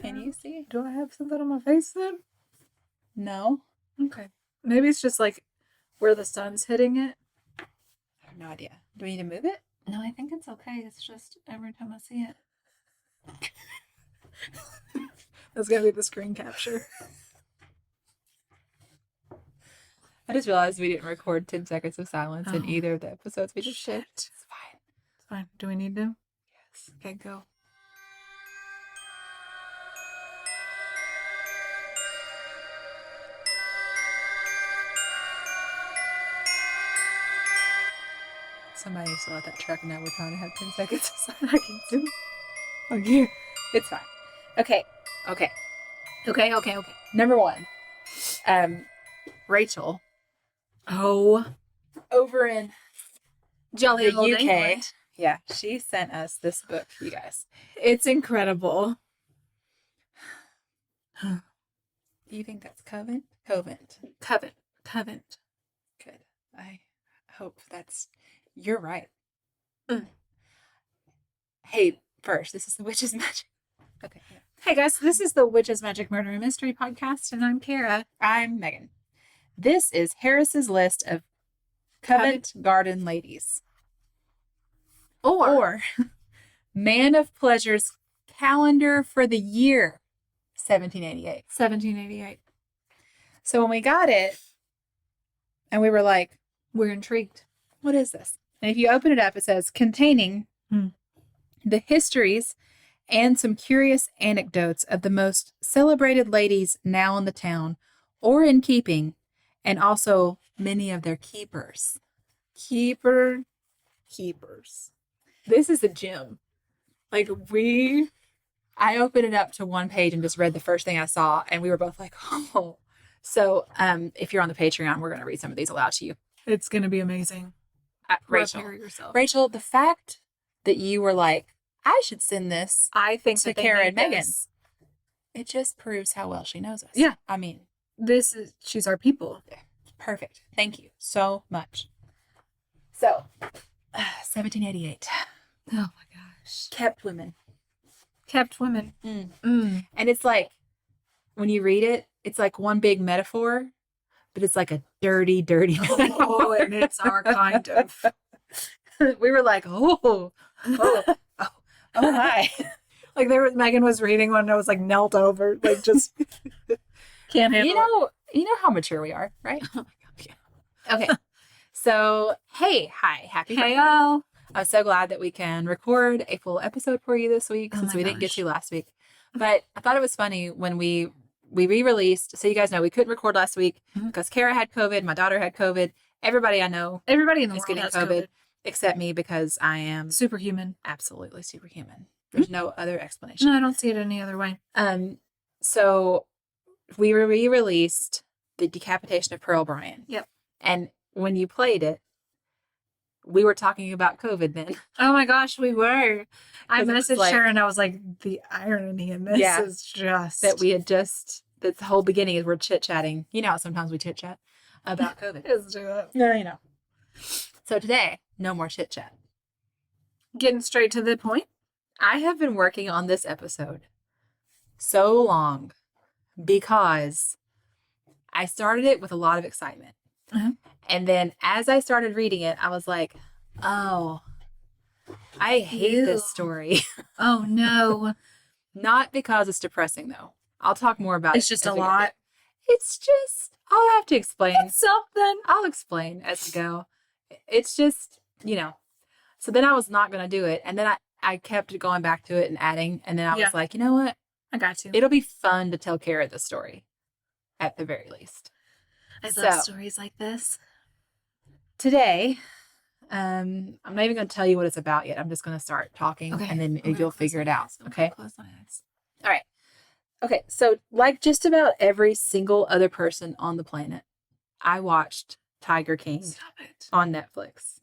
Can you see? Do I have something on my face then? No. Okay. Maybe it's just like where the sun's hitting it. I have no idea. Do we need to move it? No, I think it's okay. It's just every time I see it. That's gonna be the screen capture. I just realized we didn't record 10 seconds of silence in either of the episodes we just did. It's fine. It's fine. Do we need to? Yes. Okay, go. Somebody needs to let that truck know we're trying to have 10 seconds of silence. I can do it. Okay. It's fine. Okay. Number one. Rachel. Oh. Over in Jolly the old UK. England. Yeah, she sent us this book, you guys. It's incredible. Do you think that's Covent? Covent. Good. I hope you're right. Hey, first, this is the Witch's Magic. Okay. Yeah. Hey guys, this is the Witch's Magic Murder and Mystery Podcast, and I'm Kara. I'm Megan. This is Harris's list of Covent Garden ladies. Or Man of Pleasure's calendar for the year 1788. 1788. So when we got it, and we were like, we're intrigued. What is this? And if you open it up, it says, containing the histories and some curious anecdotes of the most celebrated ladies now in the town or in keeping, and also many of their keepers. Keepers. This is a gem. Like I opened it up to one page and just read the first thing I saw, and we were both like, oh. So if you're on the Patreon, we're going to read some of these aloud to you. It's going to be amazing. Rachel, the fact that you were like, I should send this to Kara and Megan. It just proves how well she knows us. Yeah. I mean, she's our people. Perfect. Thank you so much. So, 1788. Oh my gosh. Kept women. Mm. And it's like, when you read it, it's like one big metaphor, but it's like a dirty metaphor. Oh, and it's our kind of. We were like, oh my. Like Megan was reading one and I was like knelt over, like just can't handle it. You know how mature we are, right? Oh my God, yeah. Okay. So, hi, happy Friday. Hey, I'm so glad that we can record a full episode for you this week since we didn't get to last week. But I thought it was funny when we re-released. So you guys know we couldn't record last week because Kara had COVID, my daughter had COVID. Everybody I know, everybody in the is world getting has COVID except me because I am superhuman. Absolutely superhuman. There's no other explanation. No, I don't see it any other way. So we re-released the Decapitation of Pearl Bryan. Yep. And when you played it, we were talking about COVID then. Oh my gosh, we were. I messaged her and I was like, the irony in this is just that we had that the whole beginning is we're chit-chatting. You know how sometimes we chit-chat about COVID. Let's do it. No, you know. So today, no more chit-chat. Getting straight to the point. I have been working on this episode so long because I started it with a lot of excitement. And then as I started reading it, I was like, oh, I hate this story. Oh, no. Not because it's depressing, though. I'll talk more about it. It's just a lot. It's just, I'll have to explain. It's something. I'll explain as we go. It's just, So then I was not going to do it. And then I kept going back to it and adding. And then I was like, you know what? I got to. It'll be fun to tell Kara the story at the very least. I love stories like this. Today, I'm not even going to tell you what it's about yet. I'm just going to start talking and then you'll figure it out. Okay. Close my eyes. All right. Okay. So like just about every single other person on the planet, I watched Tiger King on Netflix.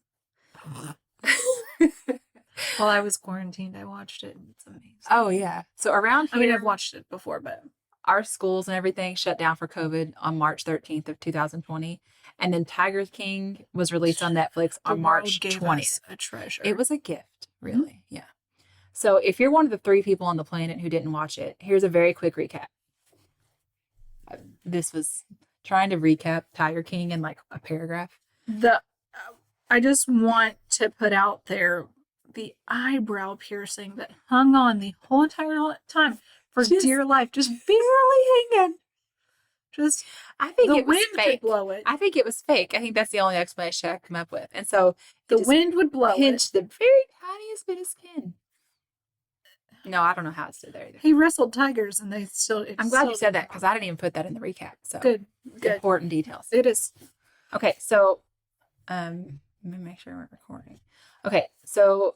While I was quarantined, I watched it. It's amazing. Oh yeah. So around here, I've watched it before, but our schools and everything shut down for COVID on March 13th of 2020. And then Tiger King was released on Netflix on March 20th. A treasure. It was a gift, really. Yeah. So if you're one of the 3 people on the planet who didn't watch it, here's a very quick recap. This was trying to recap Tiger King in like a paragraph. I just want to put out there the eyebrow piercing that hung on the whole entire time for dear life, just barely hanging. Just, I think it was wind fake. Could blow it. I think it was fake. I think that's the only explanation I come up with. And so the wind would blow pinch the very tiniest bit of skin. No, I don't know how it stood there either. He wrestled tigers, and they still. I'm glad you said that because I didn't even put that in the recap. So good. Important details. It is. Okay, so let me make sure we're recording. Okay, so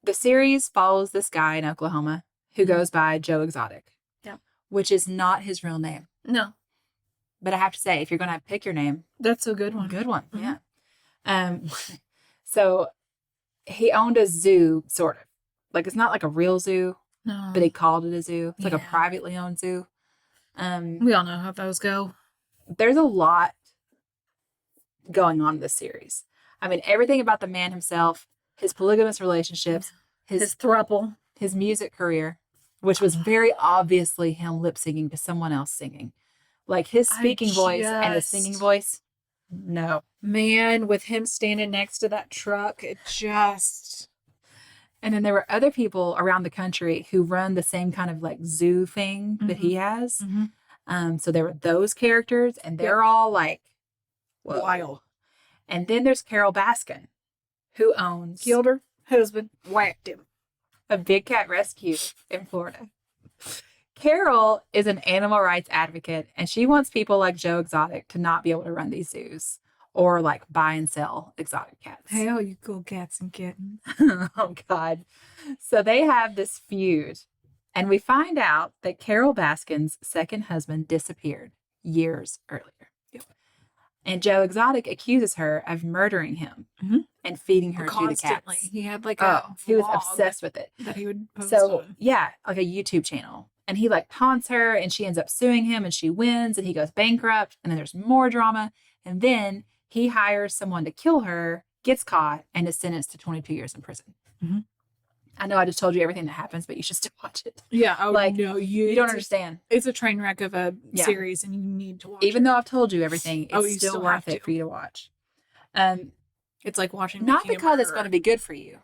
the series follows this guy in Oklahoma who goes by Joe Exotic. Yeah, which is not his real name. No, but I have to say, if you're gonna pick your name, that's a good one. Good one. Mm-hmm. Yeah. So he owned a zoo, sort of. Like, it's not like a real zoo, no, but he called it a zoo. It's like a privately owned zoo. We all know how those go. There's a lot going on in this series. I mean, everything about the man himself, his polygamous relationships, his throuple, his music career, which was very obviously him lip syncing to someone else singing. Like his speaking voice and his singing voice. No. Man, with him standing next to that truck, it just... And then there were other people around the country who run the same kind of like zoo thing that he has. So there were those characters, and they're all like wild. And then there's Carole Baskin, who owns killed her husband, whacked him. A big cat rescue in Florida. Carole is an animal rights advocate, and she wants people like Joe Exotic to not be able to run these zoos or like buy and sell exotic cats. Hey, all you cool cats and kittens. Oh, God. So they have this feud, and we find out that Carole Baskin's second husband disappeared years earlier. Yep. And Joe Exotic accuses her of murdering him and feeding her to the cats. He had like he was obsessed with it. That he would post on. Yeah, like a YouTube channel. And he like taunts her, and she ends up suing him, and she wins, and he goes bankrupt, and then there's more drama. And then he hires someone to kill her, gets caught, and is sentenced to 22 years in prison. I know I just told you everything that happens, but you should still watch it. Yeah. Oh, like, no, you don't understand. It's a train wreck of a series, and you need to watch it. Even though I've told you everything, it's still worth it for you to watch. It's like watching not because it's going to be good for you,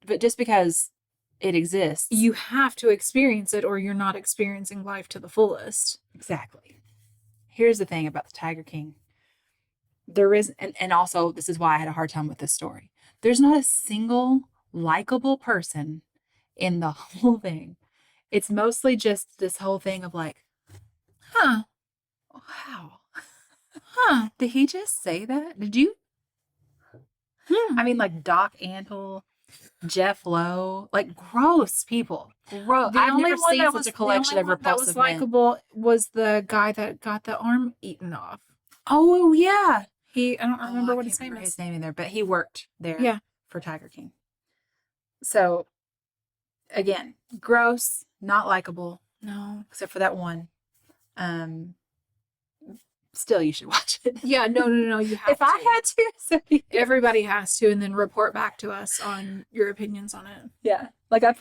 but just because it exists. You have to experience it, or you're not experiencing life to the fullest. Exactly. Here's the thing about the Tiger King. There is, and also this is why I had a hard time with this story. There's not a single likable person in the whole thing. It's mostly just this whole thing of like, wow. Did he just say that? Did you? I mean, like Doc Antle, Jeff Lowe, like gross people. Gross. I've never seen such a collection of repulsive men. That was likable was the guy that got the arm eaten off. Oh yeah. I don't remember what his name is. His name either, but he worked there for Tiger King. So again, gross, not likable. No. Except for that one. Still, you should watch it. Yeah, no. You have if to. I had to, so everybody has to, and then report back to us on your opinions on it. Yeah. Like I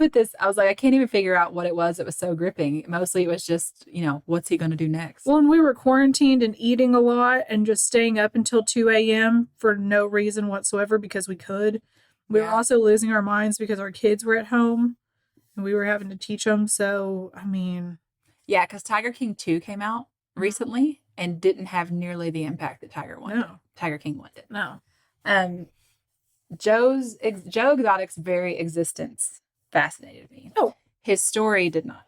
was like, I can't even figure out what it was that was so gripping. Mostly it was just, what's he going to do next? Well, and we were quarantined and eating a lot and just staying up until 2 a.m. for no reason whatsoever because we could. We were also losing our minds because our kids were at home and we were having to teach them. So, I mean. Yeah, because Tiger King 2 came out recently and didn't have nearly the impact that Tiger King 1 did. No. Joe Exotic's very existence fascinated me. Oh. His story did not.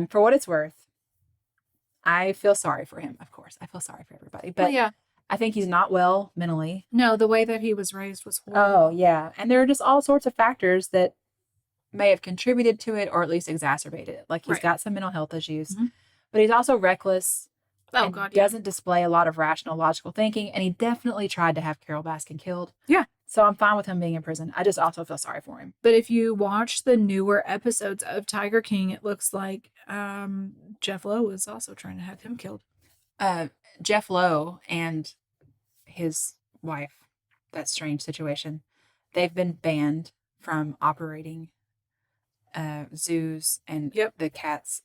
For what it's worth, I feel sorry for him, of course. I feel sorry for everybody. But I think he's not well mentally. No, the way that he was raised was horrible. Oh, yeah. And there are just all sorts of factors that may have contributed to it or at least exacerbated it. Like he's got some mental health issues, but he's also reckless. Oh, God, doesn't display a lot of rational, logical thinking. And he definitely tried to have Carole Baskin killed. Yeah. So I'm fine with him being in prison. I just also feel sorry for him. But if you watch the newer episodes of Tiger King, it looks like Jeff Lowe is also trying to have him killed. Jeff Lowe and his wife, that strange situation, they've been banned from operating zoos and the cats.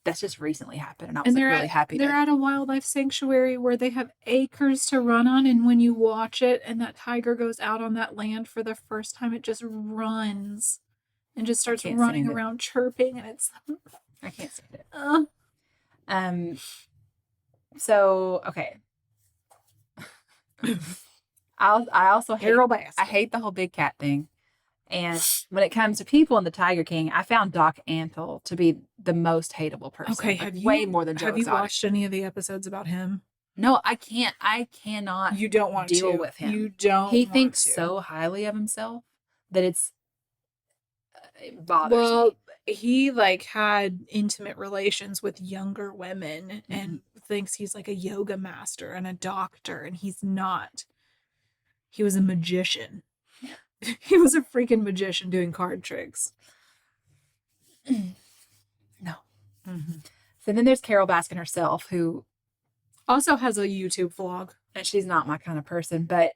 That's just recently happened, and I was And like, really happy. They're at a wildlife sanctuary where they have acres to run on, and when you watch it, and that tiger goes out on that land for the first time, it just runs and just starts running around chirping, and it's. I can't stand it. So okay. I also hate Carole Baskin. I hate the whole big cat thing. And when it comes to people in the Tiger King, I found Doc Antle to be the most hateable person. Okay, way more than Joe Have Exotic. you watched any of the episodes about him? No, I can't. I cannot. You don't want deal to with him. You don't. He thinks so highly of himself that it bothers me. He had intimate relations with younger women and thinks he's like a yoga master and a doctor, and he's not. He was a magician. He was a freaking magician doing card tricks. No. Mm-hmm. So then there's Carole Baskin herself, who also has a YouTube vlog. And she's not my kind of person, but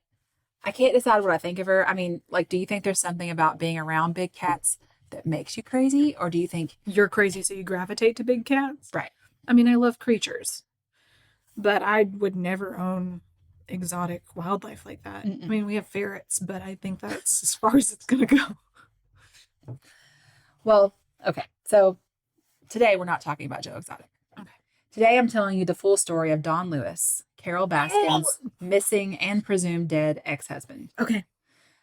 I can't decide what I think of her. I mean, do you think there's something about being around big cats that makes you crazy? Or do you think you're crazy so you gravitate to big cats? Right. I mean, I love creatures, but I would never own exotic wildlife like that. I mean, we have ferrets, but I think that's as far as it's gonna go. Well, okay. So today we're not talking about Joe Exotic. Okay. Today I'm telling you the full story of Don Lewis, Carole Baskin's missing and presumed dead ex-husband. Okay.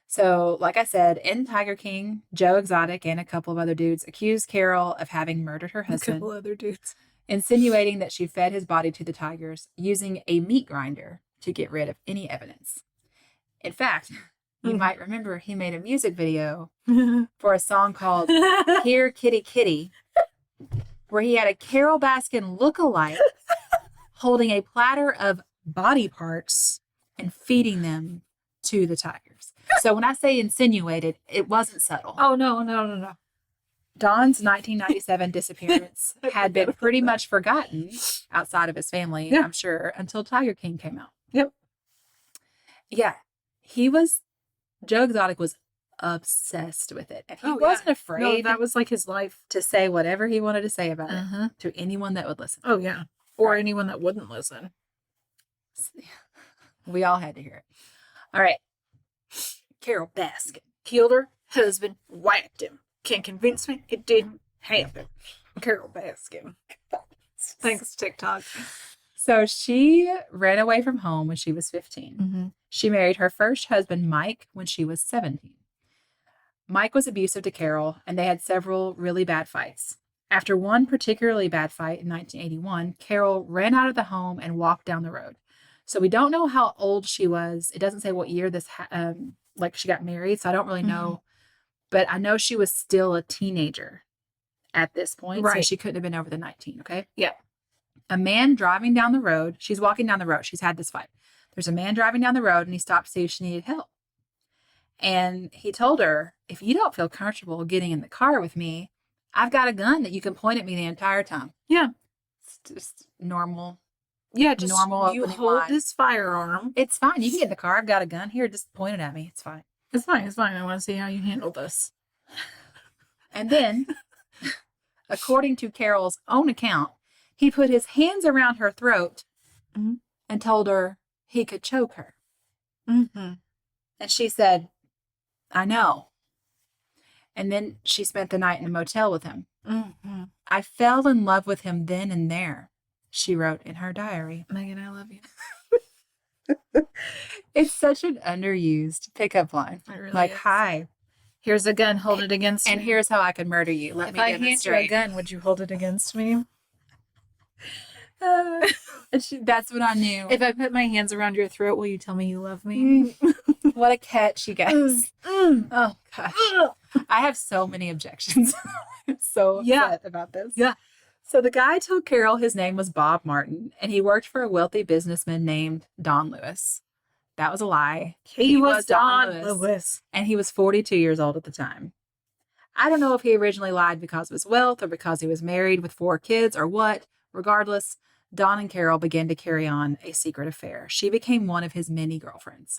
So, like I said, in Tiger King, Joe Exotic and a couple of other dudes accused Carole of having murdered her husband. A couple other dudes. Insinuating that she fed his body to the tigers using a meat grinder to get rid of any evidence. In fact, you might remember he made a music video for a song called Here Kitty Kitty, where he had a Carole Baskin look-alike holding a platter of body parts and feeding them to the tigers. So when I say insinuated, it wasn't subtle. Oh, no. Don's 1997 disappearance had been pretty much forgotten outside of his family, I'm sure, until Tiger King came out. Yep. Yeah. Joe Exotic was obsessed with it. And he wasn't afraid. No, that was like his life. To say whatever he wanted to say about it to anyone that would listen. Oh, yeah. Or anyone that wouldn't listen. We all had to hear it. All right. Carole Baskin killed her husband, whacked him. Can't convince me it didn't happen. Carole Baskin. Thanks, TikTok. So she ran away from home when she was 15. Mm-hmm. She married her first husband, Mike, when she was 17. Mike was abusive to Carole, and they had several really bad fights. After one particularly bad fight in 1981, Carole ran out of the home and walked down the road. So we don't know how old she was. It doesn't say what year this, she got married, so I don't really know. But I know she was still a teenager at this point, so she couldn't have been over the 19, okay? Yeah. A man driving down the road, she's walking down the road, she's had this fight. There's a man driving down the road, and he stopped to see if she needed help. And he told her, if you don't feel comfortable getting in the car with me, I've got a gun that you can point at me the entire time. Yeah. It's just normal. Yeah, just normal. You hold this firearm. It's fine. You can get in the car. I've got a gun here. Just point it at me. It's fine. It's fine. I want to see how you handle this. And then, according to Carole's own account, he put his hands around her throat and told her he could choke her. Mm-hmm. And she said, I know. And then she spent the night in a motel with him. Mm-hmm. I fell in love with him then and there, she wrote in her diary. Megan, I love you. It's such an underused pickup line. It really like, is. Hi. Here's a gun. Hold it against me. And here's how I can murder you. Let if me I hand you a demonstrate. gun, would you hold it against me? That's what I knew. If I put my hands around your throat, will you tell me you love me? What a catch, you guys. Oh, gosh. I have so many objections. I'm so upset about this. Yeah. So the guy told Carole his name was Bob Martin, and he worked for a wealthy businessman named Don Lewis. That was a lie. He was Don Lewis. And he was 42 years old at the time. I don't know if he originally lied because of his wealth or because he was married with 4 kids or what. Regardless, Don and Carole began to carry on a secret affair. She became one of his many girlfriends.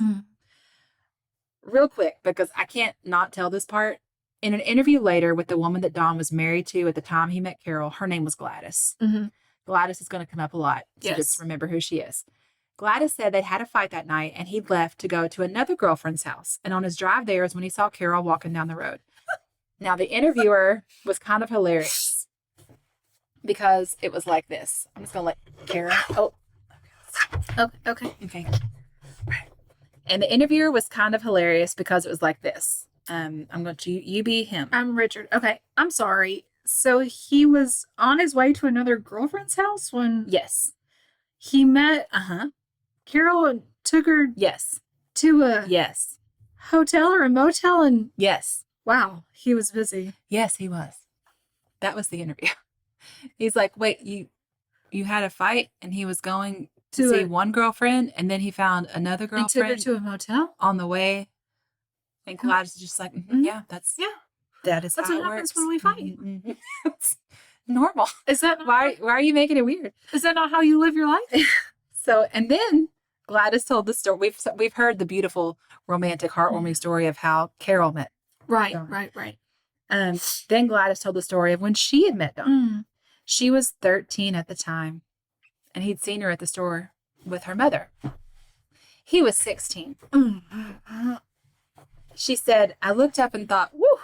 Real quick, because I can't not tell this part. In an interview later with the woman that Don was married to at the time he met Carole, her name was Gladys. Mm-hmm. Gladys is going to come up a lot. So just remember who she is. Gladys said they'd had a fight that night and he'd left to go to another girlfriend's house. And on his drive there is when he saw Carole walking down the road. Now, the interviewer was kind of hilarious because it was like this. I'm just going to let Carole. Oh, okay. And the interviewer was kind of hilarious because it was like this. I'm going to, you be him. I'm Richard. Okay. I'm sorry. So he was on his way to another girlfriend's house when Yes. he met Carole and took her Yes. to a Yes. hotel or a motel, and Yes. wow, he was busy. Yes, he was. That was the interview. He's like, wait, you had a fight, and he was going to see one girlfriend, and then he found another girlfriend. And took her to a motel on the way. And Gladys is just like, yeah, that is that's how what it happens works. when we fight. Mm-hmm. It's normal. Is that not Why are you making it weird? Is that not how you live your life? So, and then Gladys told the story. We've heard the beautiful, romantic, heartwarming story of how Carole met. Right. Then Gladys told the story of when she had met Don. She was 13 at the time, and he'd seen her at the store with her mother. He was 16. She said, I looked up and thought, whew,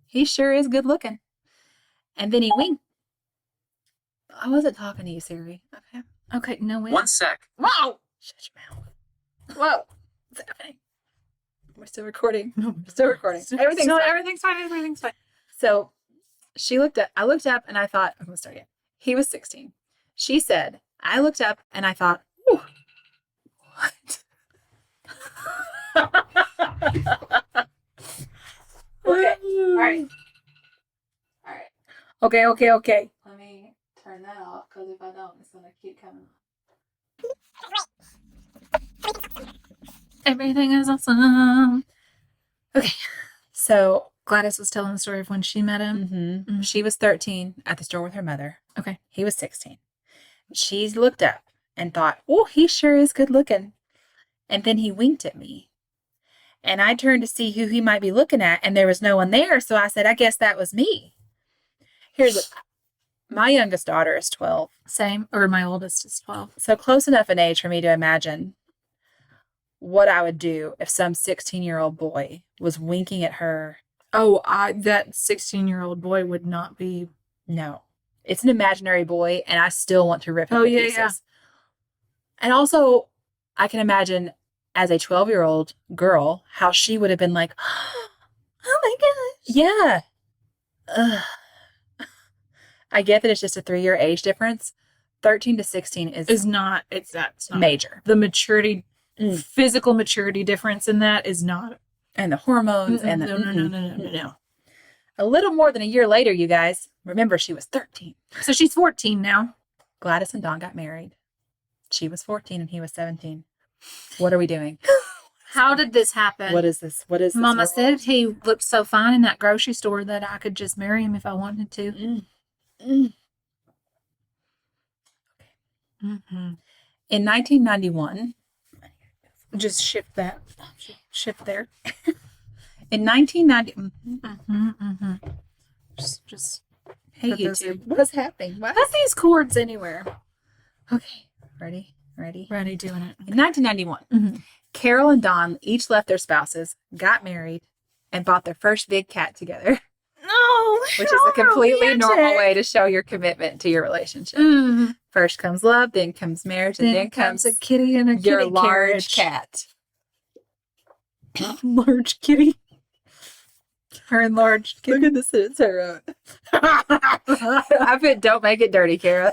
he sure is good looking. And then he winked. I wasn't talking to you, Siri. Okay, no way. 1 sec. Whoa! Shut your mouth. Whoa. What's happening? We're still recording. We're still recording. Everything's fine. So she looked up. I looked up and I thought, I'm going to start again. He was 16. She said, I looked up and I thought, whew, what? Okay. All right. Okay. Let me turn that off because if I don't, it's going to keep coming. Everything is awesome. Okay. So Gladys was telling the story of when she met him. she was 13 at the store with her mother. Okay. He was 16. She looked up and thought, oh, he sure is good looking. And then he winked at me. And I turned to see who he might be looking at, and there was no one there. So I said, I guess that was me. My youngest daughter is 12. Same. Or my oldest is 12. So close enough in age for me to imagine what I would do if some 16-year-old boy was winking at her. Oh, that 16-year-old boy would not be. No. It's an imaginary boy, and I still want to rip him to pieces. Yeah. And also, I can imagine as a 12-year-old girl how she would have been like, oh my gosh. Yeah. Ugh. I get that it's just a 3-year age difference. 13 to 16 is not. That's not major. The maturity, physical maturity difference in that is not. And the hormones and the No. A little more than a year later, you guys. Remember, she was 13. So she's 14 now. Gladys and Don got married. She was 14 and he was 17. What are we doing? How did this happen? What is this? Mama world? said he looked so fine in that grocery store that I could just marry him if I wanted to. Okay. In 1991, Just shift that. Shift there. in 1990, Just hey put those YouTube, in. what's happening? What? put these cords anywhere. Okay, ready. Ready doing it. In 1991, Carole and Don each left their spouses, got married, and bought their first big cat together. No, Which is a completely normal way to show your commitment to your relationship. First comes love, then comes marriage, and then comes a kitty and a your kitty large carriage. cat. Large kitty. Her enlarged kitty. Look at the sentence I wrote. I put, don't make it dirty, Kara.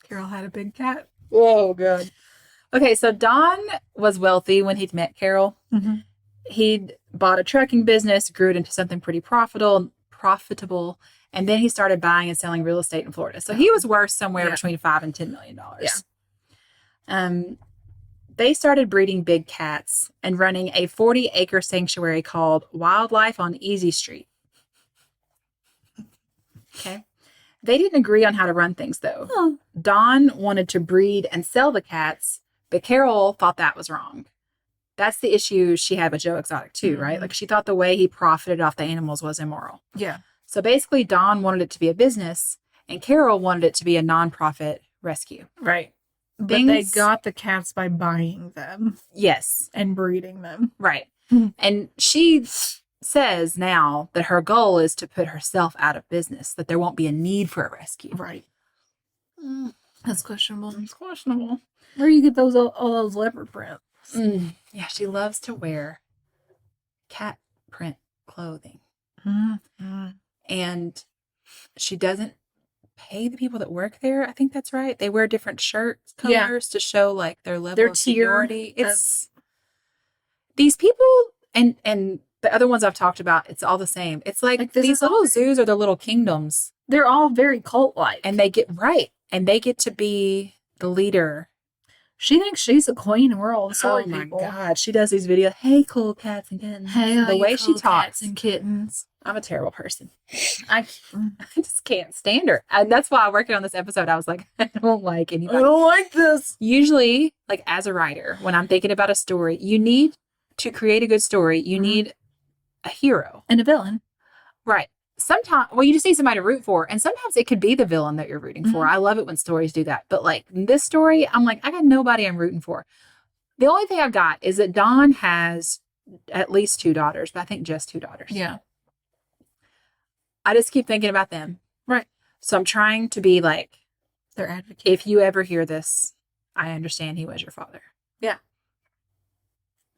Carole had a big cat. Whoa, good. Okay, so Don was wealthy when he'd met Carole. He'd bought a trucking business, grew it into something pretty profitable, and then he started buying and selling real estate in Florida. So he was worth somewhere between $5 and $10 million. They started breeding big cats and running a 40-acre sanctuary called Wildlife on Easy Street. Okay. They didn't agree on how to run things, though. Oh. Don wanted to breed and sell the cats, but Carole thought that was wrong. That's the issue she had with Joe Exotic too, right? Like, she thought the way he profited off the animals was immoral. Yeah. So basically, Dawn wanted it to be a business, and Carole wanted it to be a nonprofit rescue. Right. But they got the cats by buying them. Yes. And breeding them. Right. And she says now that her goal is to put herself out of business, that there won't be a need for a rescue. Right. That's questionable. It's questionable. Where do you get all those leopard prints? Yeah, she loves to wear cat print clothing. And she doesn't pay the people that work there. I think that's right. They wear different shirt colors to show like their level of seniority. It's these people and the other ones I've talked about, it's all the same. It's like these little zoos are the little kingdoms. They're all very cult-like. And they get to be the leader. She thinks she's the queen and we're all the sorry people. Oh my God. She does these videos. Hey, cool cats and kittens. Hey, the way she talks. Cats and kittens. I'm a terrible person. I just can't stand her. And that's why working on this episode, I was like, I don't like anybody. I don't like this. Usually, like as a writer, when I'm thinking about a story, you need to create a good story. You need a hero. And a villain. Right. Sometimes, you just need somebody to root for. And sometimes it could be the villain that you're rooting for. I love it when stories do that. But like in this story, I'm like, I got nobody I'm rooting for. The only thing I've got is that Dawn has at least 2 daughters, but I think just 2 daughters. Yeah. I just keep thinking about them. Right. So I'm trying to be like their advocate. If you ever hear this, I understand he was your father. Yeah.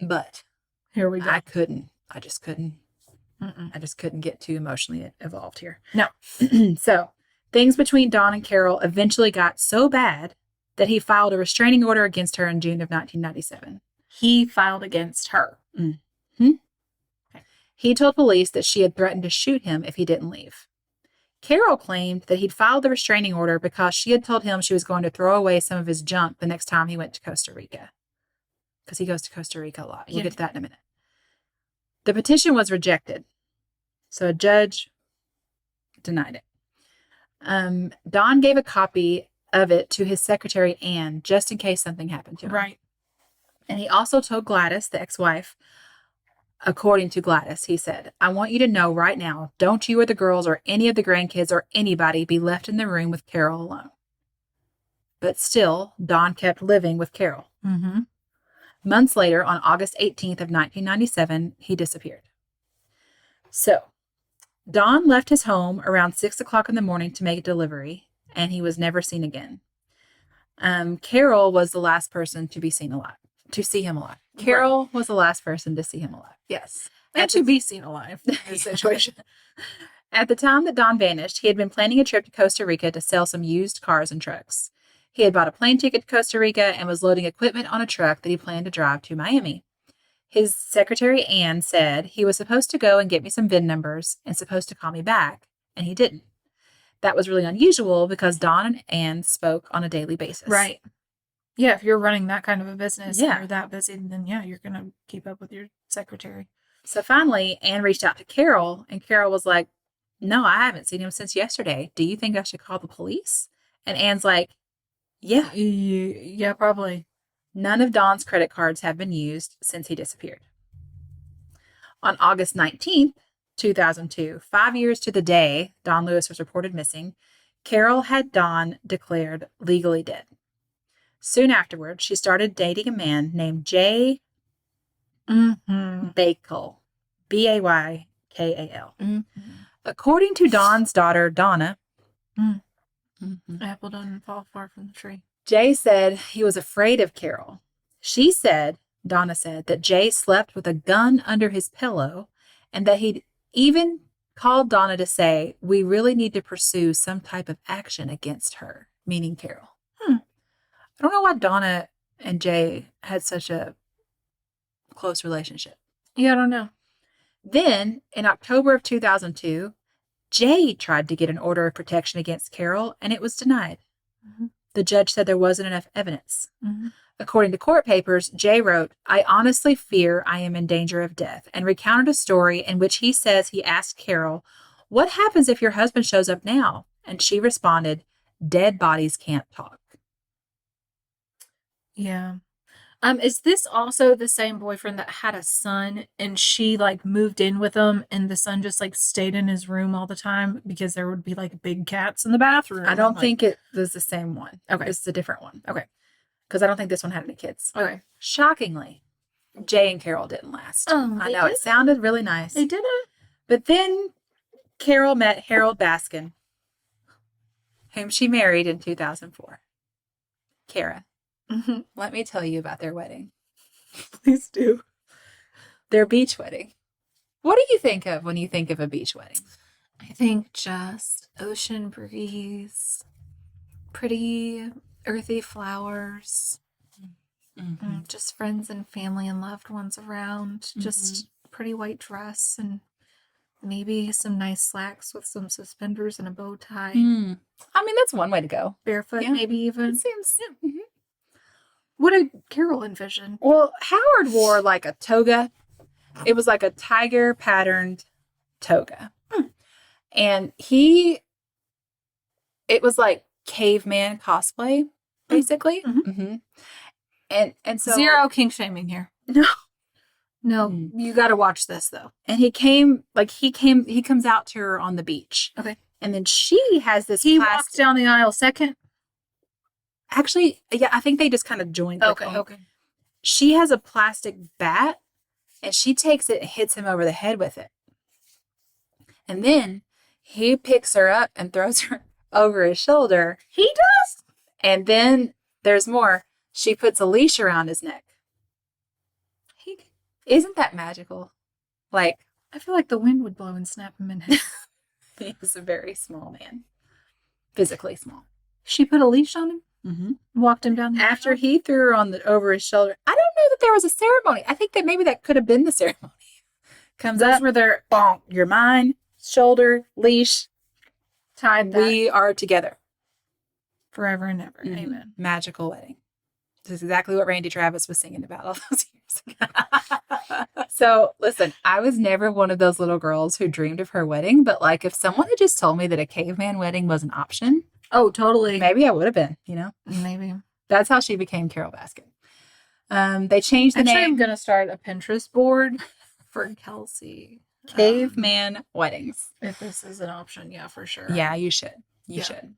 But here we go. I just couldn't get too emotionally involved here. No. So things between Dawn and Carole eventually got so bad that he filed a restraining order against her in June of 1997. He filed against her. Okay. He told police that she had threatened to shoot him if he didn't leave. Carole claimed that he'd filed the restraining order because she had told him she was going to throw away some of his junk the next time he went to Costa Rica. Because he goes to Costa Rica a lot. We'll get to that in a minute. The petition was rejected. So a judge denied it. Don gave a copy of it to his secretary, Anne, just in case something happened to him. Right. And he also told Gladys, the ex-wife, according to Gladys, he said, I want you to know right now, don't you or the girls or any of the grandkids or anybody be left in the room with Carole alone. But still, Don kept living with Carole. Months later, on August 18th of 1997, he disappeared. So, Don left his home around 6 o'clock in the morning to make a delivery, and he was never seen again. Carole was the last person to be seen alive, to see him alive. Carole was the last person to see him alive. Yes. And to be seen alive in this situation. At the time that Don vanished, he had been planning a trip to Costa Rica to sell some used cars and trucks. He had bought a plane ticket to Costa Rica and was loading equipment on a truck that he planned to drive to Miami. His secretary, Anne, said he was supposed to go and get me some VIN numbers and supposed to call me back, and he didn't. That was really unusual because Don and Anne spoke on a daily basis. Right. Yeah, if you're running that kind of a business and you're that busy, then you're going to keep up with your secretary. So finally, Anne reached out to Carole, and Carole was like, no, I haven't seen him since yesterday. Do you think I should call the police? And Anne's like, yeah. Yeah, probably. None of Don's credit cards have been used since he disappeared. On August 19th, 2002, 5 years to the day Don Lewis was reported missing, Carole had Don declared legally dead. Soon afterwards, she started dating a man named Jay Baykal, Baykal. According to Don's daughter, Donna, apple doesn't fall far from the tree. Jay said he was afraid of Carole. Donna said, that Jay slept with a gun under his pillow and that he'd even called Donna to say, we really need to pursue some type of action against her, meaning Carole. I don't know why Donna and Jay had such a close relationship. Yeah, I don't know. Then, in October of 2002, Jay tried to get an order of protection against Carole, and it was denied. The judge said there wasn't enough evidence. According to court papers, Jay wrote, I honestly fear I am in danger of death, and recounted a story in which he says he asked Carole, what happens if your husband shows up now? And she responded, dead bodies can't talk. Yeah. Is this also the same boyfriend that had a son and she like moved in with him and the son just like stayed in his room all the time because there would be like big cats in the bathroom? I don't think it was the same one. Okay. It's a different one. Okay. Because I don't think this one had any kids. Okay. Shockingly, Jay and Carole didn't last. Oh, I know, it sounded really nice. They didn't? But then Carole met Carole Baskin, whom she married in 2004. Kara, let me tell you about their wedding. Please do. Their beach wedding. What do you think of when you think of a beach wedding? I think just ocean breeze, pretty earthy flowers, just friends and family and loved ones around, just pretty white dress and maybe some nice slacks with some suspenders and a bow tie. I mean, that's one way to go. Barefoot, maybe even. It seems. Yeah. What did Carole envision? Well, Howard wore like a toga. It was like a tiger patterned toga. And it was like caveman cosplay, basically. And so. Zero kink shaming here. No, you got to watch this though. And he comes out to her on the beach. Okay. And then she has this walks down the aisle second. Actually, yeah, I think they just kind of joined. Okay. She has a plastic bat and she takes it and hits him over the head with it. And then he picks her up and throws her over his shoulder. He does? And then there's more. She puts a leash around his neck. Isn't that magical? Like, I feel like the wind would blow and snap him in half. He's a very small man. Physically small. She put a leash on him? Walked him down the After he threw her over his shoulder. I don't know that there was a ceremony. I think that maybe that could have been the ceremony. Comes up where they're, bonk, you're mine, shoulder, leash, tied that. We are together. Forever and ever. Amen. Magical wedding. This is exactly what Randy Travis was singing about all those years ago. So, listen, I was never one of those little girls who dreamed of her wedding, but like if someone had just told me that a caveman wedding was an option. Oh, totally. Maybe I would have been, Maybe. That's how she became Carole Baskin. They changed the name. I'm going to start a Pinterest board for Kelsey. Caveman weddings. If this is an option, yeah, for sure. Yeah, you should. You should.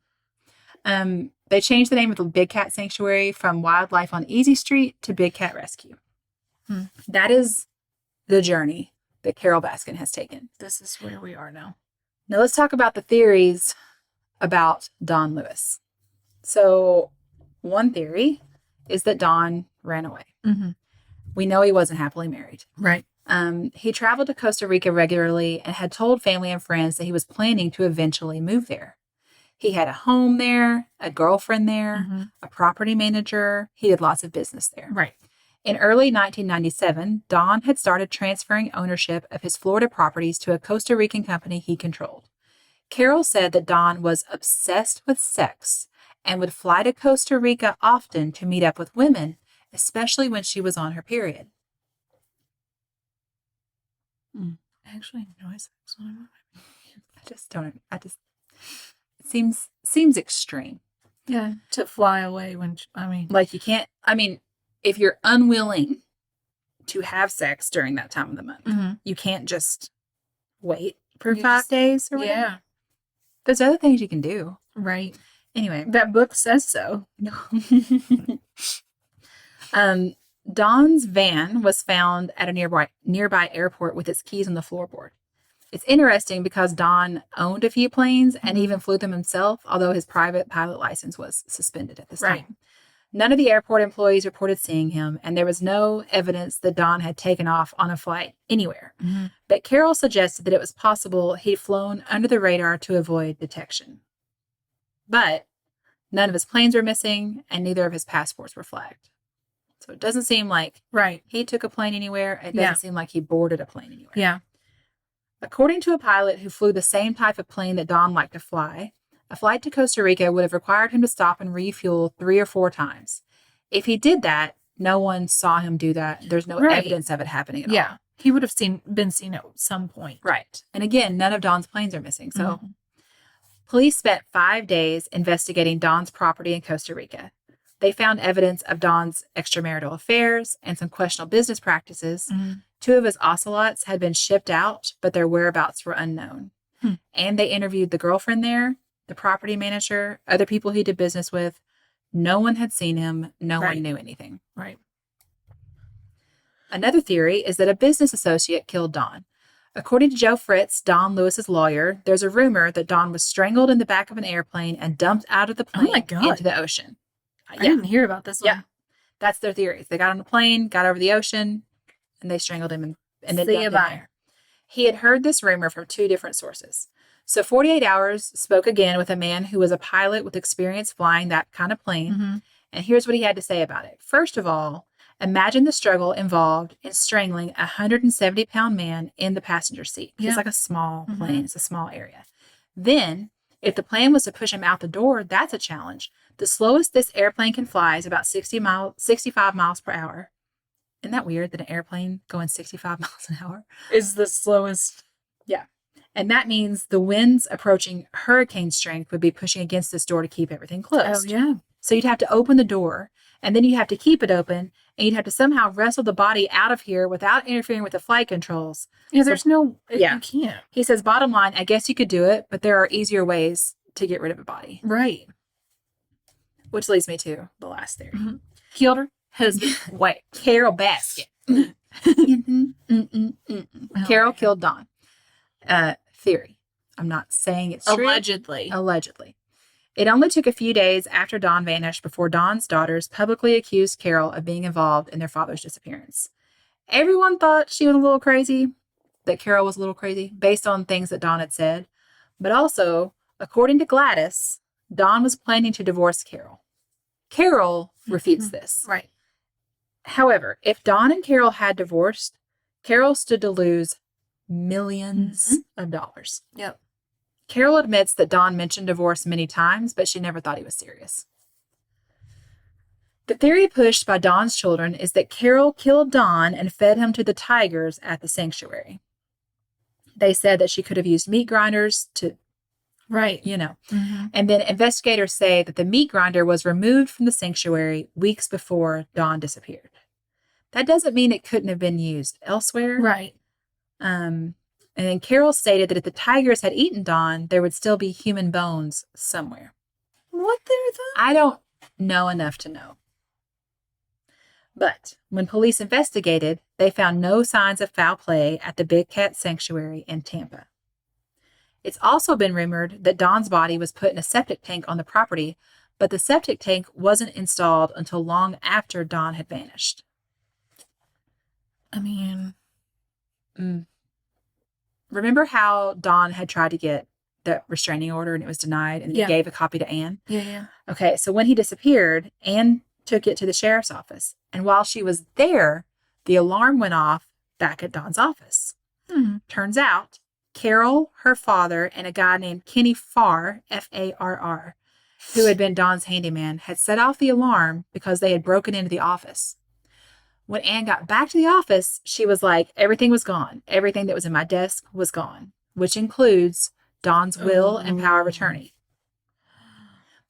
They changed the name of the Big Cat Sanctuary from Wildlife on Easy Street to Big Cat Rescue. That is the journey that Carole Baskin has taken. This is where we are now. Now let's talk about the theories about Don Lewis. So one theory is that Don ran away. We know he wasn't happily married. Right. He traveled to Costa Rica regularly and had told family and friends that he was planning to eventually move there. He had a home there, a girlfriend there, a property manager. He did lots of business there. Right. In early 1997, Don had started transferring ownership of his Florida properties to a Costa Rican company he controlled. Carole said that Don was obsessed with sex and would fly to Costa Rica often to meet up with women, especially when she was on her period. I actually enjoy sex when I'm on my period. It seems extreme. Yeah, to fly away like you can't, if you're unwilling to have sex during that time of the month, you can't just wait for 5 days or whatever. Yeah. There's other things you can do. Right. Anyway. That book says so. Don's van was found at a nearby airport with its keys on the floorboard. It's interesting because Don owned a few planes and even flew them himself, although his private pilot license was suspended at this time. None of the airport employees reported seeing him, and there was no evidence that Don had taken off on a flight anywhere. But Carole suggested that it was possible he'd flown under the radar to avoid detection. But none of his planes were missing, and neither of his passports were flagged. So it doesn't seem like he took a plane anywhere. It doesn't seem like he boarded a plane anywhere. Yeah. According to a pilot who flew the same type of plane that Don liked to fly, a flight to Costa Rica would have required him to stop and refuel 3 or 4 times. If he did that, no one saw him do that. There's no evidence of it happening at all. Yeah. He would have been seen at some point. Right. And again, none of Don's planes are missing. So police spent 5 days investigating Don's property in Costa Rica. They found evidence of Don's extramarital affairs and some questionable business practices. Mm-hmm. 2 of his ocelots had been shipped out, but their whereabouts were unknown. And they interviewed the girlfriend there, the property manager, other people he did business with. No one had seen him. No one knew anything. Right. Another theory is that a business associate killed Don. According to Joe Fritz, Don Lewis's lawyer, there's a rumor that Don was strangled in the back of an airplane and dumped out of the plane into the ocean. I didn't hear about this one. Yeah. That's their theories. They got on a plane, got over the ocean, and they strangled him and then dumped him there. He had heard this rumor from 2 different sources. So 48 Hours spoke again with a man who was a pilot with experience flying that kind of plane. Mm-hmm. And here's what he had to say about it. First of all, imagine the struggle involved in strangling a 170-pound man in the passenger seat. It's like a small plane. It's a small area. Then, if the plan was to push him out the door, that's a challenge. The slowest this airplane can fly is about 65 miles per hour. Isn't that weird that an airplane going 65 miles an hour is the slowest? Yeah. And that means the winds approaching hurricane strength would be pushing against this door to keep everything closed. Oh, yeah. So you'd have to open the door, and then you have to keep it open, and you'd have to somehow wrestle the body out of here without interfering with the flight controls. Yeah, there's you can't. He says, bottom line, I guess you could do it, but there are easier ways to get rid of a body. Right. Which leads me to the last theory. Mm-hmm. Killed her husband. Wait, Carole Baskin. Carole killed Don. Theory. I'm not saying it's true. Allegedly. It only took a few days after Don vanished before Don's daughters publicly accused Carole of being involved in their father's disappearance. Everyone thought she was a little crazy, that Carole was a little crazy, based on things that Don had said. But also, according to Gladys, Don was planning to divorce Carole. Carole refutes this. Right. However, if Don and Carole had divorced, Carole stood to lose millions of dollars. Yep. Carole admits that Don mentioned divorce many times, but she never thought he was serious. The theory pushed by Don's children is that Carole killed Don and fed him to the tigers at the sanctuary. They said that she could have used meat grinders to, And then investigators say that the meat grinder was removed from the sanctuary weeks before Don disappeared. That doesn't mean it couldn't have been used elsewhere. Right. And then Carole stated that if the tigers had eaten Don, there would still be human bones somewhere. What there? I don't know enough to know. But when police investigated, they found no signs of foul play at the Big Cat Sanctuary in Tampa. It's also been rumored that Don's body was put in a septic tank on the property, but the septic tank wasn't installed until long after Don had vanished. I mean... Remember how Don had tried to get the restraining order and it was denied, and he gave a copy to Anne? Yeah. Okay, so when he disappeared, Anne took it to the sheriff's office. And while she was there, the alarm went off back at Don's office. Turns out, Carole, her father, and a guy named Kenny Farr, Farr, who had been Don's handyman, had set off the alarm because they had broken into the office. When Anne got back to the office, she was like, everything was gone. Everything that was in my desk was gone, which includes Don's will and power of attorney.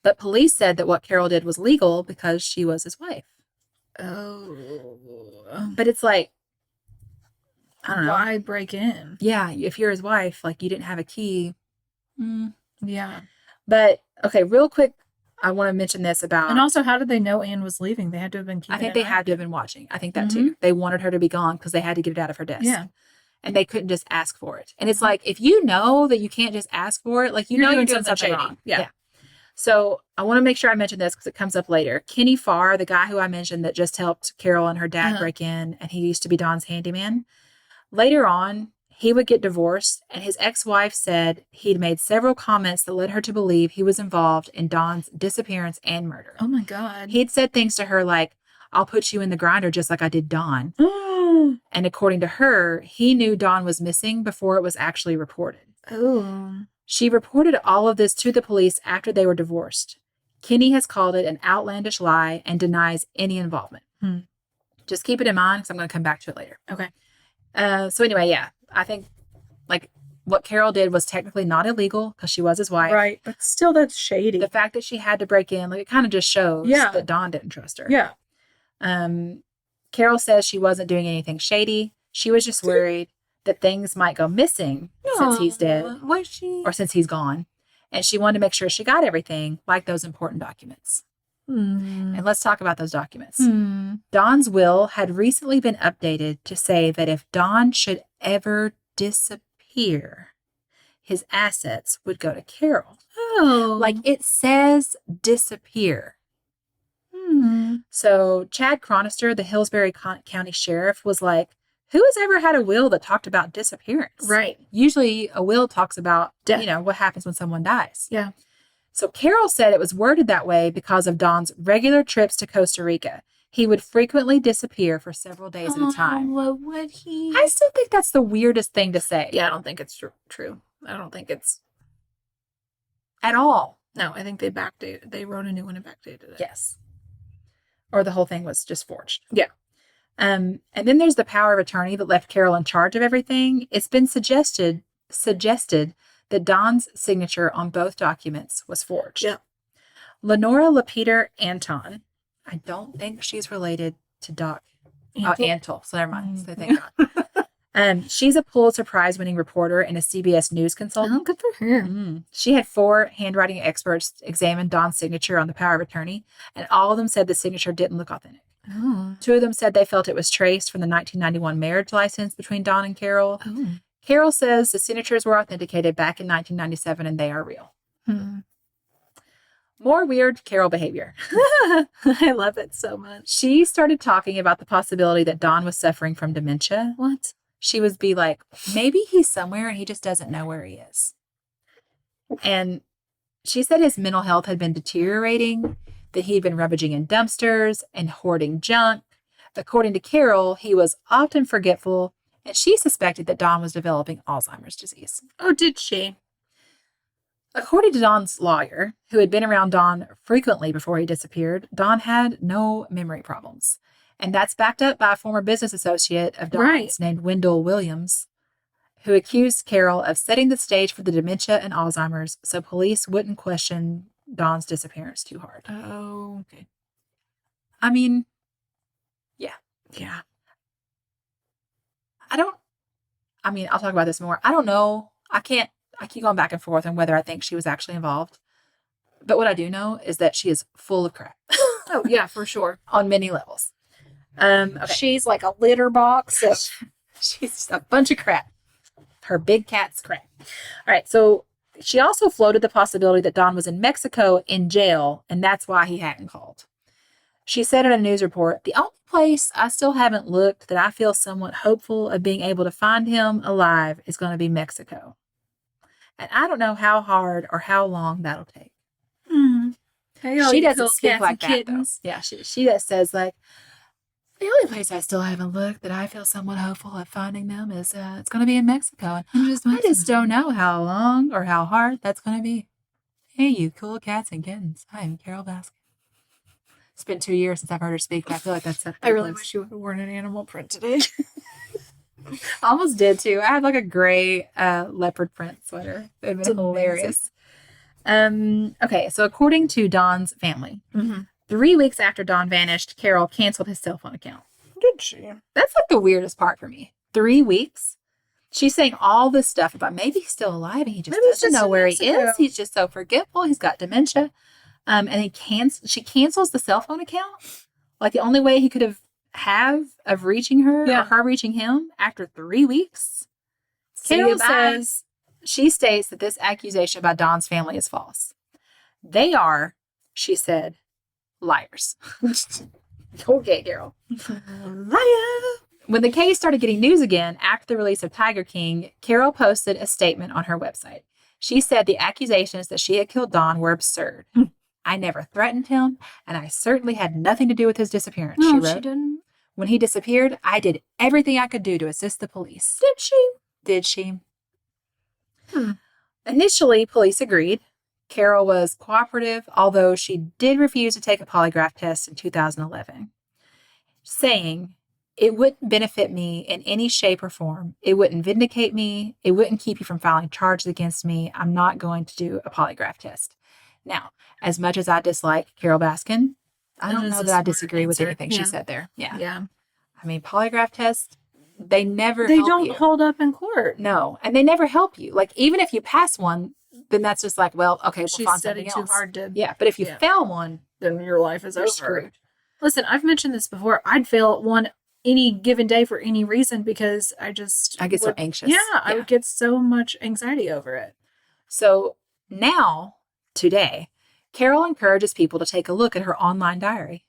But police said that what Carole did was legal because she was his wife. But it's like, I don't know. Why break in? Yeah, if you're his wife, like you didn't have a key. Yeah. But, okay, real quick, I want to mention this about... And also, how did they know Anne was leaving? They had to have been keeping I think they had to have been watching. I think that too. They wanted her to be gone because they had to get it out of her desk. Yeah. And they couldn't just ask for it. And it's like, if you know that you can't just ask for it, like you know you're doing something wrong. Yeah. So I want to make sure I mention this because it comes up later. Kenny Farr, the guy who I mentioned that just helped Carole and her dad break in, and he used to be Don's handyman. Later on, he would get divorced, and his ex-wife said he'd made several comments that led her to believe he was involved in Don's disappearance and murder. Oh, my God. He'd said things to her like, I'll put you in the grinder just like I did Don. And according to her, he knew Don was missing before it was actually reported. Oh. She reported all of this to the police after they were divorced. Kenny has called it an outlandish lie and denies any involvement. Just keep it in mind because I'm going to come back to it later. Okay. So anyway, yeah, I think like What Carole did was technically not illegal because she was his wife. Right. But still, that's shady. The fact that she had to break in, like, it kind of just shows that Dawn didn't trust her. Yeah. Carole says she wasn't doing anything shady. She was just worried that things might go missing since he's dead. Was she? Or since he's gone. And she wanted to make sure she got everything, like those important documents. And let's talk about those documents. Dawn's will had recently been updated to say that if Dawn should ever disappear, his assets would go to Carole. Oh. Like, it says disappear. So Chad Chronister, the Hillsbury County Sheriff, was like, who has ever had a will that talked about disappearance? Right. Usually a will talks about, death. What happens when someone dies. Yeah. So Carole said it was worded that way because of Dawn's regular trips to Costa Rica. He would frequently disappear for several days at a time. Well, would he? I still think that's the weirdest thing to say. Yeah, I don't think it's true. I don't think it's at all. No, I think they backdated. They wrote a new one and backdated it. Yes. Or the whole thing was just forged. Yeah. And then there's the power of attorney that left Carole in charge of everything. It's been suggested that Dawn's signature on both documents was forged. Yeah. Lenora Lapeter Anton. I don't think she's related to Doc Antle. So never mind. So thank God. She's a Pulitzer Prize winning reporter and a CBS News consultant. Oh, good for her. She had 4 handwriting experts examine Dawn's signature on the power of attorney, and all of them said the signature didn't look authentic. Oh. 2 of them said they felt it was traced from the 1991 marriage license between Dawn and Carole. Oh. Carole says the signatures were authenticated back in 1997 and they are real. More weird Carole behavior. I love it so much. She started talking about the possibility that Dawn was suffering from dementia. What? She would be like, maybe he's somewhere and he just doesn't know where he is. And she said his mental health had been deteriorating, that he'd been rummaging in dumpsters and hoarding junk. According to Carole, he was often forgetful, and she suspected that Dawn was developing Alzheimer's disease. Oh, did she? According to Dawn's lawyer, who had been around Dawn frequently before he disappeared, Dawn had no memory problems. And that's backed up by a former business associate of Dawn's named Wendell Williams, who accused Carole of setting the stage for the dementia and Alzheimer's so police wouldn't question Dawn's disappearance too hard. Oh, okay. I mean, yeah. I'll talk about this more. I don't know. I keep going back and forth on whether I think she was actually involved. But what I do know is that she is full of crap. Oh, yeah, for sure. On many levels. Okay. She's like a litter box. She's just a bunch of crap. Her big cat's crap. All right. So she also floated the possibility that Dawn was in Mexico in jail, and that's why he hadn't called. She said in a news report, the only place I still haven't looked that I feel somewhat hopeful of being able to find him alive is going to be Mexico. And I don't know how hard or how long that'll take. She doesn't speak like that, though. Yeah, she just says, like, the only place I still haven't looked that I feel somewhat hopeful of finding them is it's going to be in Mexico. And I just don't know how long or how hard that's going to be. Hey, you cool cats and kittens. I am Carole Baskin. It's been 2 years since I've heard her speak, but I feel like that's I really wish you would have worn an animal print today. I almost did, too. I had like a gray leopard print sweater. It would have been hilarious. Okay, so according to Dawn's family, 3 weeks after Dawn vanished, Carole canceled his cell phone account. Did she? That's like the weirdest part for me. 3 weeks? She's saying all this stuff about maybe he's still alive and he just doesn't know where he is. He's just so forgetful. He's got dementia. And she cancels the cell phone account. Like the only way he could have of reaching her or her reaching him after 3 weeks. Carole says, she states that this accusation by Dawn's family is false. They are, she said, liars. Okay, Carole. Liar. When the case started getting news again after the release of Tiger King, Carole posted a statement on her website. She said the accusations that she had killed Dawn were absurd. I never threatened him, and I certainly had nothing to do with his disappearance, she wrote. She didn't. When he disappeared, I did everything I could do to assist the police. Did she? Initially, police agreed. Carole was cooperative, although she did refuse to take a polygraph test in 2011, saying it wouldn't benefit me in any shape or form. It wouldn't vindicate me. It wouldn't keep you from filing charges against me. I'm not going to do a polygraph test. Now, as much as I dislike Carole Baskin, I don't know that I disagree with anything she said there. Yeah. Yeah. I mean, polygraph tests, they never They help don't you. hold up in court. No. And they never help you. Like, even if you pass one, then that's just like, well, okay, we'll She's find studied something too else. hard to. Yeah. But if you fail one, then your life is you're over. screwed. Listen, I've mentioned this before. I'd fail at one any given day for any reason because I get so anxious. Yeah, I would get so much anxiety over it. So now, today, Carole encourages people to take a look at her online diary.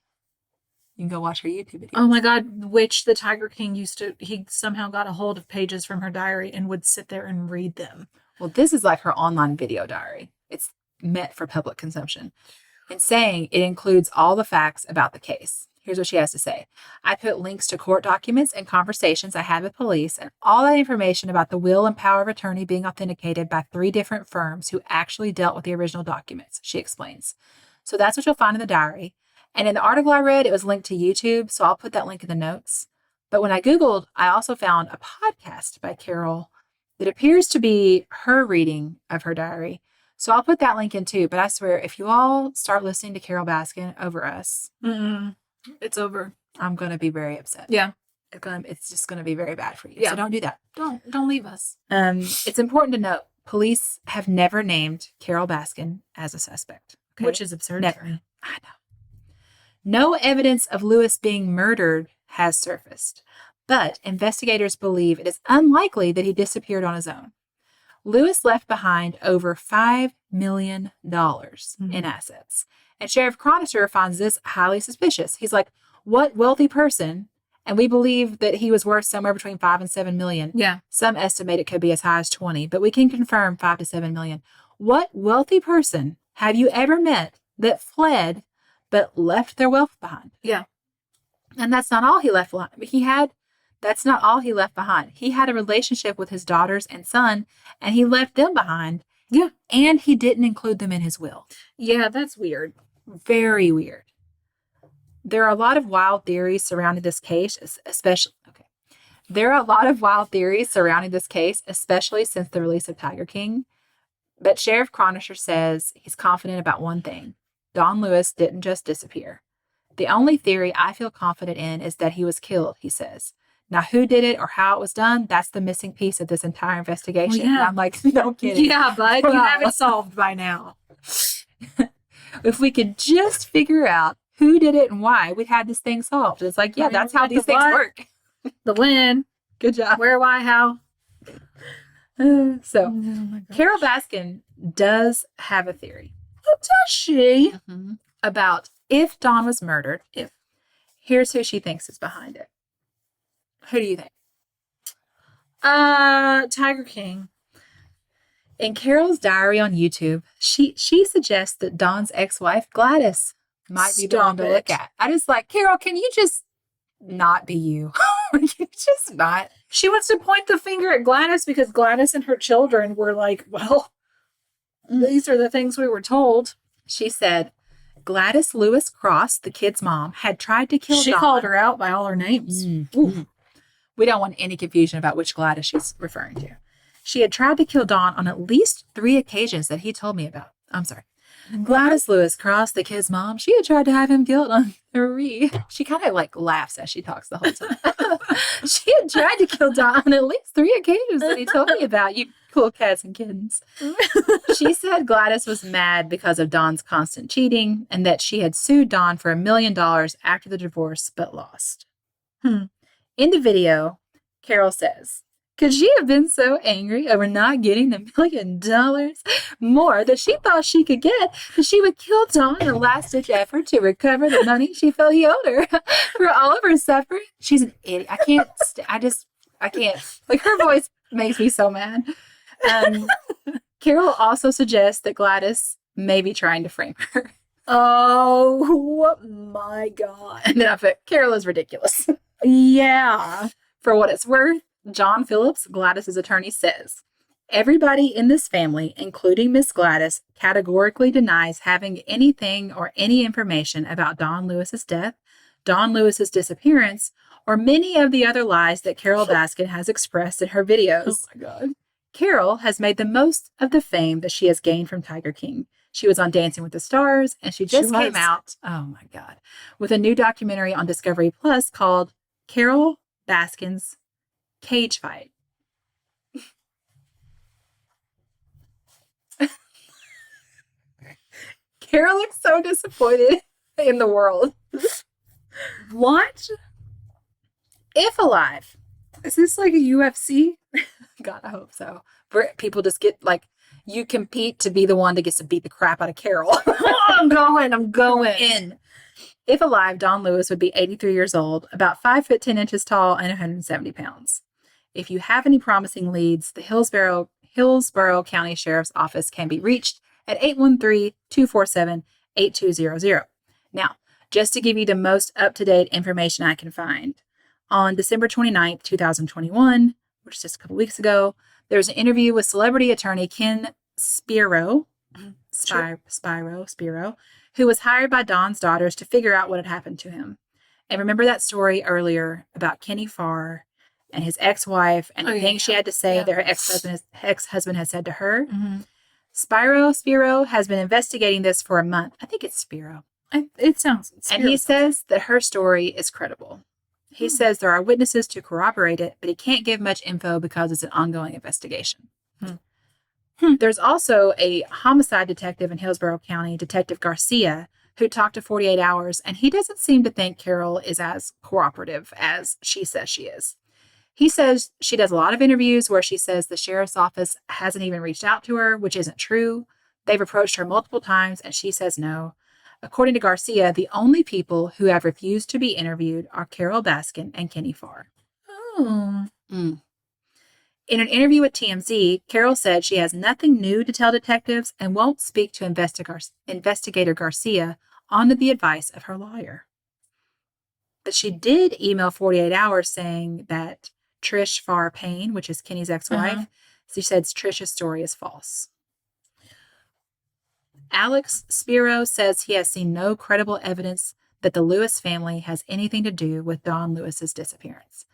You can go watch her YouTube video. Oh my God, which the Tiger King he somehow got a hold of pages from her diary and would sit there and read them. Well, this is like her online video diary. It's meant for public consumption. And saying it includes all the facts about the case. Here's what she has to say. I put links to court documents and conversations I had with police and all that information about the will and power of attorney being authenticated by 3 different firms who actually dealt with the original documents, she explains. So that's what you'll find in the diary. And in the article I read, it was linked to YouTube, so I'll put that link in the notes. But when I Googled, I also found a podcast by Carole that appears to be her reading of her diary. So I'll put that link in too. But I swear, if you all start listening to Carole Baskin over us, it's over. I'm going to be very upset. Yeah. It's just going to be very bad for you. Yeah. So don't do that. Don't leave us. It's important to note, police have never named Carole Baskin as a suspect. Okay? Which is absurd. Never. I know. No evidence of Lewis being murdered has surfaced, but investigators believe it is unlikely that he disappeared on his own. Lewis left behind over $5 million in assets. And Sheriff Cronister finds this highly suspicious. He's like, what wealthy person? And we believe that he was worth somewhere between 5 and 7 million. Yeah. Some estimate it could be as high as 20, but we can confirm 5 to 7 million. What wealthy person have you ever met that fled but left their wealth behind? Yeah. And that's not all he left behind. That's not all he left behind. He had a relationship with his daughters and son, and he left them behind. Yeah. And he didn't include them in his will. Yeah, that's weird. Very weird. There are a lot of wild theories surrounding this case, especially since the release of Tiger King. But Sheriff Cronister says he's confident about one thing. Don Lewis didn't just disappear. The only theory I feel confident in is that he was killed, he says. Now, who did it or how it was done, that's the missing piece of this entire investigation. Well, yeah. And I'm like, no kidding. Yeah, bud. You have it solved by now. If we could just figure out who did it and why, we'd have this thing solved. It's like, yeah, that's how these things work. The when. Good job. Where, why, how. Carole Baskin does have a theory. What does she? About if Dawn was murdered, here's who she thinks is behind it. Who do you think? Tiger King. In Carole's diary on YouTube, she suggests that Dawn's ex-wife, Gladys, might be the one to look at. I just like, Carole, can you just not be you? You just not. She wants to point the finger at Gladys because Gladys and her children were like, well, these are the things we were told. She said, Gladys Lewis Cross, the kid's mom, had tried to kill Dawn. She called her out by all her names. We don't want any confusion about which Gladys she's referring to. She had tried to kill Dawn on at least 3 occasions that he told me about. I'm sorry. Gladys Lewis Cross, the kid's mom, she had tried to have him killed on 3. She kind of like laughs as she talks the whole time. She had tried to kill Dawn on at least 3 occasions that he told me about, you cool cats and kittens. She said Gladys was mad because of Dawn's constant cheating and that she had sued Dawn for $1 million after the divorce but lost. In the video, Carole says, could she have been so angry over not getting the $1 million more that she thought she could get that she would kill Dawn in a last-ditch effort to recover the money she felt he owed her for all of her suffering? She's an idiot. I can't. Like, her voice makes me so mad. Carole also suggests that Gladys may be trying to frame her. Oh, my God. And then I put, Carole is ridiculous. Yeah. For what it's worth, John Phillips, Gladys's attorney, says, everybody in this family, including Miss Gladys, categorically denies having anything or any information about Dawn Lewis's death, Don Lewis's disappearance, or many of the other lies that Carole Baskin has expressed in her videos. Oh my God. Carole has made the most of the fame that she has gained from Tiger King. She was on Dancing with the Stars, and she just came out, oh my God, with a new documentary on Discovery Plus called Carole Baskin's Cage Fight. Carole looks so disappointed in the world. What? If alive. Is this like a UFC? God, I hope so. Where people just get like, you compete to be the one that gets to beat the crap out of Carole. I'm going. In. If alive, Don Lewis would be 83 years old, about 5 foot 10 inches tall, and 170 pounds. If you have any promising leads, the Hillsborough County Sheriff's Office can be reached at 813-247-8200. Now, just to give you the most up-to-date information I can find, on December 29th, 2021, which is just a couple weeks ago, there was an interview with celebrity attorney Ken Spiro, who was hired by Don's daughters to figure out what had happened to him. And remember that story earlier about Kenny Farr and his ex-wife and the things she had to say that her ex-husband had said to her? Mm-hmm. Spiro has been investigating this for a month. I think it's Spiro. It sounds. And he says that her story is credible. He says there are witnesses to corroborate it, but he can't give much info because it's an ongoing investigation. There's also a homicide detective in Hillsborough County, Detective Garcia, who talked to 48 Hours, and he doesn't seem to think Carole is as cooperative as she says she is. He says she does a lot of interviews where she says the sheriff's office hasn't even reached out to her, which isn't true. They've approached her multiple times, and she says no. According to Garcia, the only people who have refused to be interviewed are Carole Baskin and Kenny Farr. Oh. In an interview with TMZ, Carole said she has nothing new to tell detectives and won't speak to investigator Garcia on the advice of her lawyer. But she did email 48 Hours saying that Trish Farr Payne, which is Kenny's ex-wife, she said Trish's story is false. Alex Spiro says he has seen no credible evidence that the Lewis family has anything to do with Don Lewis's disappearance.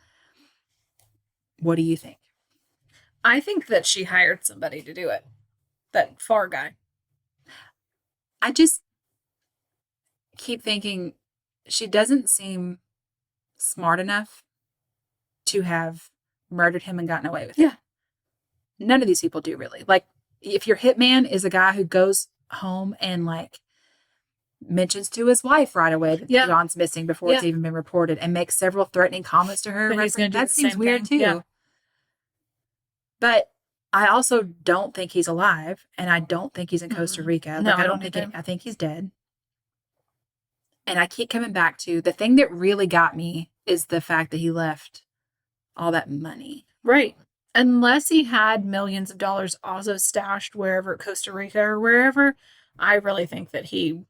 What do you think? I think that she hired somebody to do it. That Farr guy. I just keep thinking she doesn't seem smart enough to have murdered him and gotten away with it. Yeah. None of these people do, really. Like, if your hitman is a guy who goes home and like mentions to his wife right away that Don's missing before it's even been reported and makes several threatening comments to her, that seems weird too. Yeah. But I also don't think he's alive, and I don't think he's in Costa Rica. No, I think he's dead. And I keep coming back to the thing that really got me is the fact that he left all that money. Right. Unless he had millions of dollars also stashed wherever, Costa Rica or wherever, I really think that he...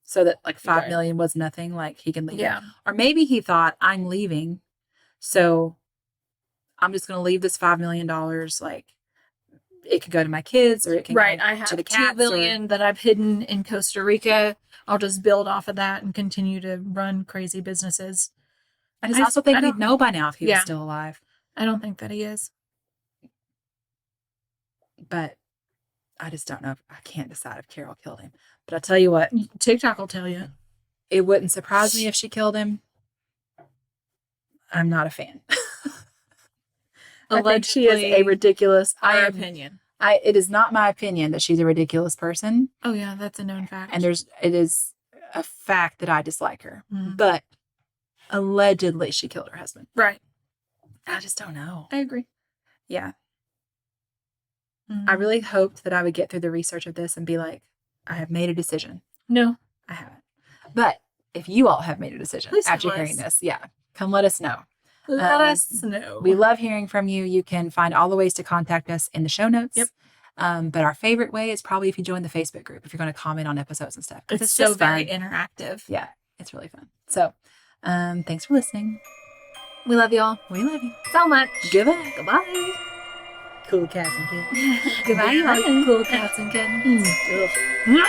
So that like $5 million was nothing, like he can leave. Yeah. Or maybe he thought, I'm leaving, so I'm just going to leave this $5 million. Like, it could go to my kids, or it can go I have to the cats. $2 billion that I've hidden in Costa Rica. I'll just build off of that and continue to run crazy businesses. I also think we'd know by now if he was still alive. I don't think that he is. But I just don't know. I can't decide if Carole killed him. But I'll tell you what. TikTok will tell you. It wouldn't surprise me if she killed him. I'm not a fan. I think she is a ridiculous... opinion. It is not my opinion that she's a ridiculous person. Oh, yeah. That's a known fact. And it is a fact that I dislike her. Mm-hmm. But allegedly she killed her husband. Right. I just don't know. I agree. Yeah. Mm-hmm. I really hoped that I would get through the research of this and be like, I have made a decision. No. I haven't. But if you all have made a decision Please after hearing this, come let us know. Let us know. We love hearing from you. You can find all the ways to contact us in the show notes. Yep. But our favorite way is probably if you join the Facebook group, if you're going to comment on episodes and stuff. It's so very interactive. Yeah, it's really fun. So, thanks for listening. We love y'all. We love you so much. Goodbye. Goodbye. Cool cats and kittens. Goodbye, cool cats and kittens. Ugh.